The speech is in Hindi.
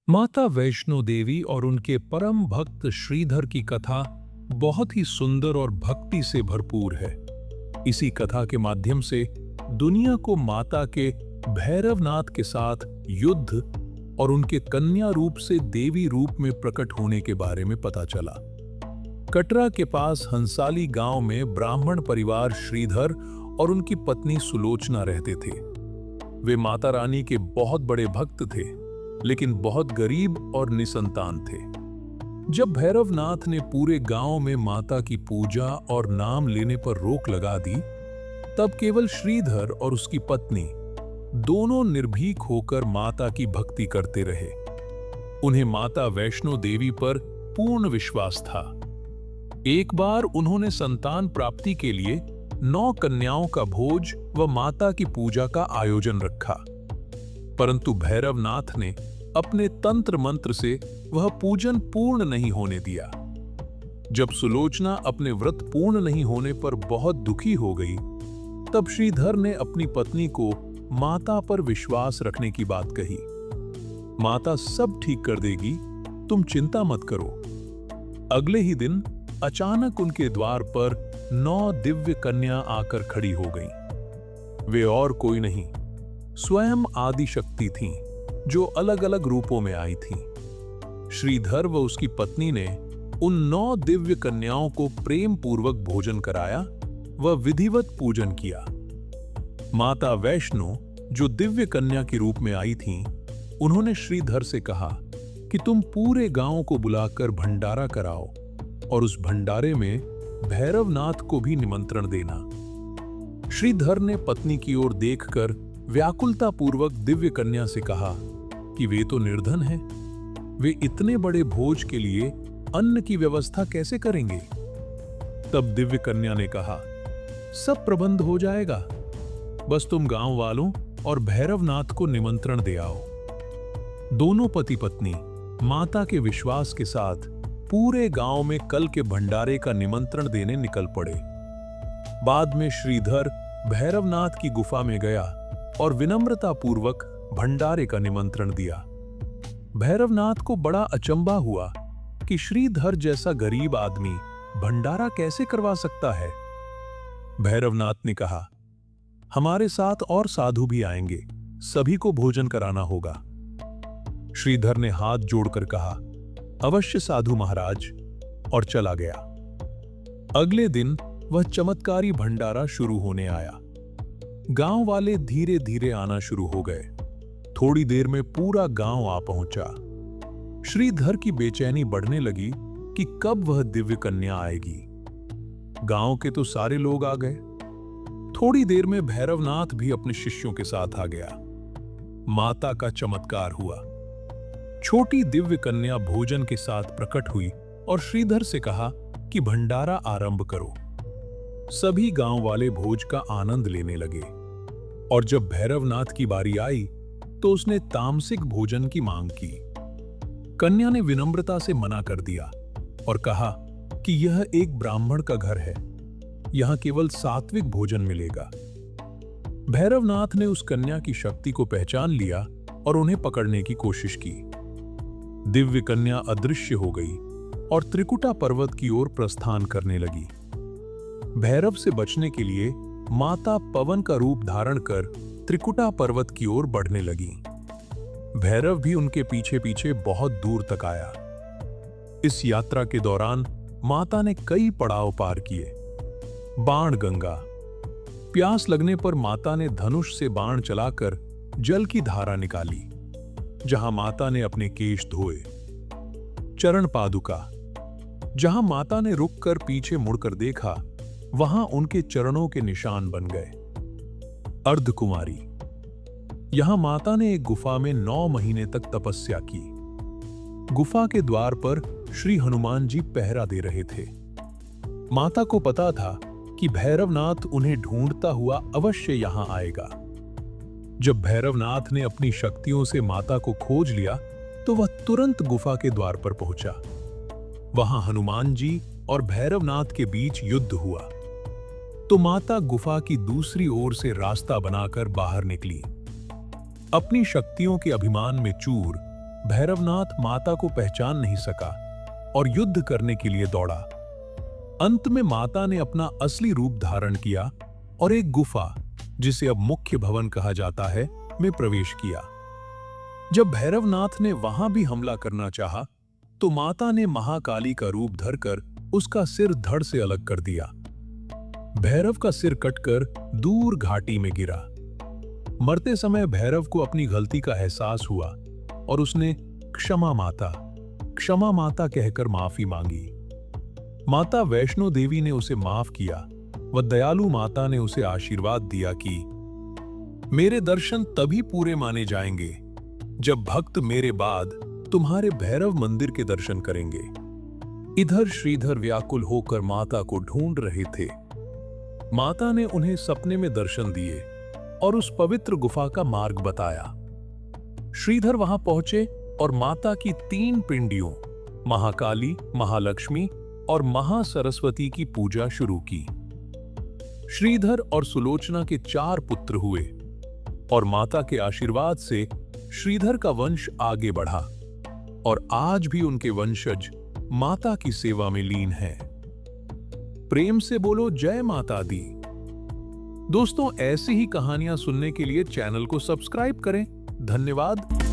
माता वैष्णो देवी और उनके परम भक्त श्रीधर की कथा बहुत ही सुंदर और भक्ति से भरपूर है। इसी कथा के माध्यम से दुनिया को माता के भैरवनाथ के साथ युद्ध और उनके कन्या रूप से देवी रूप में प्रकट होने के बारे में पता चला। कटरा के पास हंसाली गांव में ब्राह्मण परिवार श्रीधर और उनकी पत्नी सुलोचना रहते थे। वे माता रानी के बहुत बड़े भक्त थे, लेकिन बहुत गरीब और निसंतान थे। जब भैरवनाथ ने पूरे गांव में माता की पूजा और नाम लेने पर रोक लगा दी, तब केवल श्रीधर और उसकी पत्नी दोनों निर्भीक होकर माता की भक्ति करते रहे। उन्हें माता वैष्णो देवी पर पूर्ण विश्वास था। एक बार उन्होंने संतान प्राप्ति के लिए 9 कन्याओं का भोज व माता की पूजा का आयोजन रखा, परंतु भैरवनाथ ने अपने तंत्र मंत्र से वह पूजन पूर्ण नहीं होने दिया। जब सुलोचना अपने व्रत पूर्ण नहीं होने पर बहुत दुखी हो गई, तब श्रीधर ने अपनी पत्नी को माता पर विश्वास रखने की बात कही। माता सब ठीक कर देगी, तुम चिंता मत करो। अगले ही दिन अचानक उनके द्वार पर 9 दिव्य कन्या आकर खड़ी हो गईं। वे और कोई नहीं, स्वयं आदि शक्ति थीं, जो अलग अलग रूपों में आई थीं। श्रीधर व उसकी पत्नी ने उन 9 दिव्य कन्याओं को प्रेम पूर्वक भोजन कराया व विधिवत पूजन किया। माता वैष्णो, जो दिव्य कन्या के रूप में आई थीं, उन्होंने श्रीधर से कहा कि तुम पूरे गांव को बुलाकर भंडारा कराओ और उस भंडारे में भैरवनाथ को भी निमंत्रण देना। श्रीधर ने पत्नी की ओर देखकर व्याकुलता पूर्वक दिव्य कन्या से कहा कि वे तो निर्धन हैं, वे इतने बड़े भोज के लिए अन्न की व्यवस्था कैसे करेंगे? तब दिव्य कन्या ने कहा, सब प्रबंध हो जाएगा, बस तुम गांव वालों और भैरवनाथ को निमंत्रण दे आओ। दोनों पति पत्नी माता के विश्वास के साथ पूरे गांव में कल के भंडारे का निमंत्रण देने निकल पड़े। बाद में श्रीधर भैरवनाथ की गुफा में गया और विनम्रता पूर्वक भंडारे का निमंत्रण दिया। भैरवनाथ को बड़ा अचंभा हुआ कि श्रीधर जैसा गरीब आदमी भंडारा कैसे करवा सकता है। भैरवनाथ ने कहा, हमारे साथ और साधु भी आएंगे, सभी को भोजन कराना होगा। श्रीधर ने हाथ जोड़कर कहा, अवश्य साधु महाराज, और चला गया। अगले दिन वह चमत्कारी भंडारा शुरू होने आया। गांव वाले धीरे धीरे आना शुरू हो गए। थोड़ी देर में पूरा गांव आ पहुंचा। श्रीधर की बेचैनी बढ़ने लगी कि कब वह दिव्य कन्या आएगी। गांव के तो सारे लोग आ गए। थोड़ी देर में भैरवनाथ भी अपने शिष्यों के साथ आ गया। माता का चमत्कार हुआ। छोटी दिव्य कन्या भोजन के साथ प्रकट हुई और श्रीधर से कहा कि भंडारा आरंभ करो। सभी गांव वाले भोज का आनंद लेने लगे, और जब भैरवनाथ की बारी आई तो उसने तामसिक भोजन की मांग की। कन्या ने विनम्रता से मना कर दिया और कहा कि यह एक ब्राह्मण का घर है, यहां केवल सात्विक भोजन मिलेगा। भैरवनाथ ने उस कन्या की शक्ति को पहचान लिया और उन्हें पकड़ने की कोशिश की। दिव्य कन्या अदृश्य हो गई और त्रिकुटा पर्वत की ओर प्रस्थान करने लगी। भैरव से बचने के लिए माता पवन का रूप धारण कर त्रिकुटा पर्वत की ओर बढ़ने लगी। भैरव भी उनके पीछे पीछे बहुत दूर तक आया। इस यात्रा के दौरान माता ने कई पड़ाव पार किए। बाण गंगा। प्यास लगने पर माता ने धनुष से बाण चलाकर जल की धारा निकाली, जहां माता ने अपने केश धोए। चरण पादुका। जहां माता ने रुककर पीछे मुड़कर देखा, वहां उनके चरणों के निशान बन गए। अर्धकुमारी। यहां माता ने एक गुफा में 9 महीने तक तपस्या की। गुफा के द्वार पर श्री हनुमान जी पहरा दे रहे थे। माता को पता था कि भैरवनाथ उन्हें ढूंढता हुआ अवश्य यहां आएगा। जब भैरवनाथ ने अपनी शक्तियों से माता को खोज लिया, तो वह तुरंत गुफा के द्वार पर पहुंचा। वहां हनुमान जी और भैरवनाथ के बीच युद्ध हुआ, तो माता गुफा की दूसरी ओर से रास्ता बनाकर बाहर निकली। अपनी शक्तियों के अभिमान में चूर भैरवनाथ माता को पहचान नहीं सका और युद्ध करने के लिए दौड़ा। अंत में माता ने अपना असली रूप धारण किया और एक गुफा, जिसे अब मुख्य भवन कहा जाता है, में प्रवेश किया। जब भैरवनाथ ने वहां भी हमला करना चाहा, तो माता ने महाकाली का रूप धरकर उसका सिर धड़ से अलग कर दिया। भैरव का सिर कटकर दूर घाटी में गिरा। मरते समय भैरव को अपनी गलती का एहसास हुआ और उसने क्षमा माता कहकर माफी मांगी। माता वैष्णो देवी ने उसे माफ किया व दयालु माता ने उसे आशीर्वाद दिया कि मेरे दर्शन तभी पूरे माने जाएंगे जब भक्त मेरे बाद तुम्हारे भैरव मंदिर के दर्शन करेंगे। इधर श्रीधर व्याकुल होकर माता को ढूंढ रहे थे। माता ने उन्हें सपने में दर्शन दिए और उस पवित्र गुफा का मार्ग बताया। श्रीधर वहां पहुंचे और माता की 3 पिंडियों महाकाली, महालक्ष्मी और महासरस्वती की पूजा शुरू की। श्रीधर और सुलोचना के 4 पुत्र हुए और माता के आशीर्वाद से श्रीधर का वंश आगे बढ़ा और आज भी उनके वंशज माता की सेवा में लीन हैं। प्रेम से बोलो जय माता दी। दोस्तों, ऐसी ही कहानियां सुनने के लिए चैनल को सब्सक्राइब करें। धन्यवाद।